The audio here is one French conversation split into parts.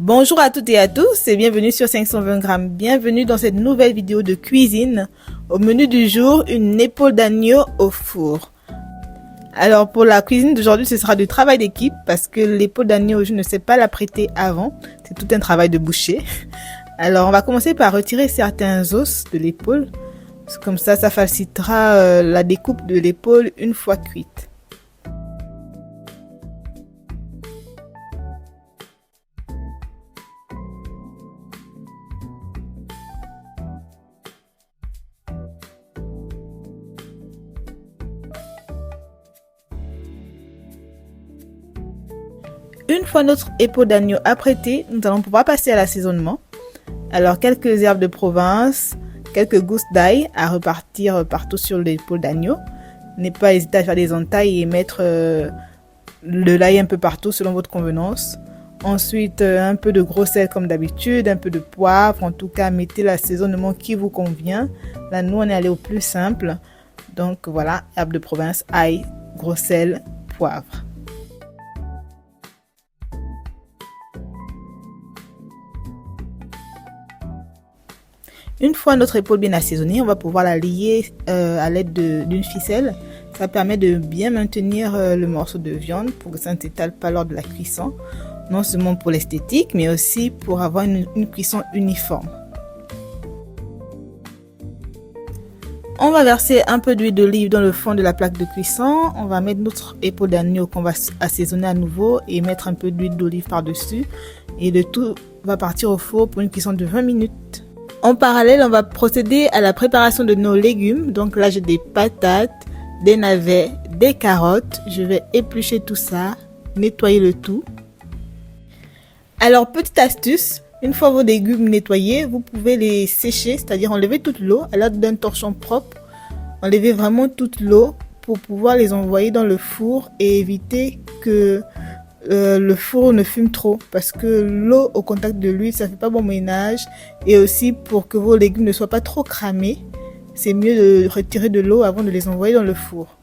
Bonjour à toutes et à tous et bienvenue sur 520 grammes. Bienvenue dans cette nouvelle vidéo de cuisine. Au menu du jour, une épaule d'agneau au four. Alors pour la cuisine d'aujourd'hui, ce sera du travail d'équipe parce que l'épaule d'agneau, je ne sais pas la prêter avant. C'est tout un travail de boucher. Alors on va commencer par retirer certains os de l'épaule. Comme ça facilitera la découpe de l'épaule une fois cuite. Une fois notre épaule d'agneau apprêtée, nous allons pouvoir passer à l'assaisonnement. Alors quelques herbes de Provence, quelques gousses d'ail à repartir partout sur l'épaule d'agneau. N'hésitez pas à hésiter à faire des entailles et mettre de l'ail un peu partout selon votre convenance. Ensuite, un peu de gros sel comme d'habitude, un peu de poivre. En tout cas, mettez l'assaisonnement qui vous convient. Là, nous, on est allé au plus simple. Donc voilà, herbes de Provence, ail, gros sel, poivre. Une fois notre épaule bien assaisonnée, on va pouvoir la lier à l'aide d'une ficelle. Ça permet de bien maintenir le morceau de viande pour que ça ne s'étale pas lors de la cuisson. Non seulement pour l'esthétique, mais aussi pour avoir une cuisson uniforme. On va verser un peu d'huile d'olive dans le fond de la plaque de cuisson. On va mettre notre épaule d'agneau qu'on va assaisonner à nouveau et mettre un peu d'huile d'olive par-dessus. Et le tout va partir au four pour une cuisson de 20 minutes. En parallèle, on va procéder à la préparation de nos légumes. Donc là, j'ai des patates, des navets, des carottes. Je vais éplucher tout ça, nettoyer le tout. Alors, petite astuce, une fois vos légumes nettoyés, vous pouvez les sécher, c'est-à-dire enlever toute l'eau à l'aide d'un torchon propre. Enlever vraiment toute l'eau pour pouvoir les envoyer dans le four et éviter que le four ne fume trop, parce que l'eau au contact de l'huile, ça fait pas bon ménage. Et aussi pour que vos légumes ne soient pas trop cramés, c'est mieux de retirer de l'eau avant de les envoyer dans le four.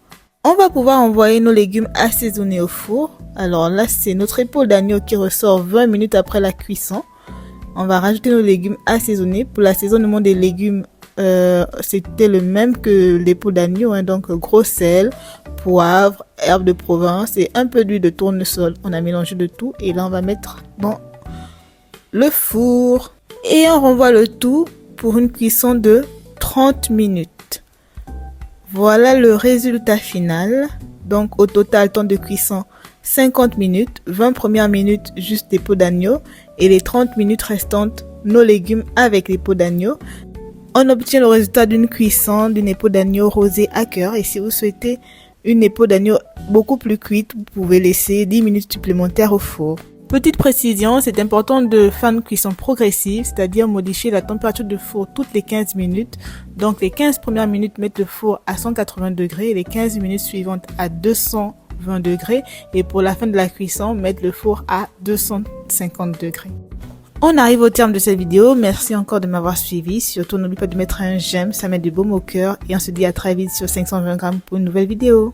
On va pouvoir envoyer nos légumes assaisonnés au four. Alors là, c'est notre épaule d'agneau qui ressort 20 minutes après la cuisson. On va rajouter nos légumes assaisonnés. Pour l'assaisonnement des légumes, c'était le même que l'épaule d'agneau, hein, donc gros sel, poivre, herbes de Provence et un peu d'huile de tournesol. On a mélangé de tout et là on va mettre dans le four et on renvoie le tout pour une cuisson de 30 minutes. Voilà le résultat final. Donc au total, temps de cuisson 50 minutes, 20 premières minutes juste l'épaule d'agneau et les 30 minutes restantes nos légumes avec l'épaule d'agneau. On obtient le résultat d'une cuisson d'une épaule d'agneau rosée à cœur. Et si vous souhaitez une épaule d'agneau beaucoup plus cuite, vous pouvez laisser 10 minutes supplémentaires au four. Petite précision, c'est important de faire une cuisson progressive, c'est-à-dire modifier la température du four toutes les 15 minutes. Donc les 15 premières minutes, mettre le four à 180 degrés et les 15 minutes suivantes à 220 degrés. Et pour la fin de la cuisson, mettre le four à 250 degrés. On arrive au terme de cette vidéo. Merci encore de m'avoir suivi. Surtout, n'oublie pas de mettre un j'aime, ça met du baume au cœur. Et on se dit à très vite sur 520 grammes pour une nouvelle vidéo.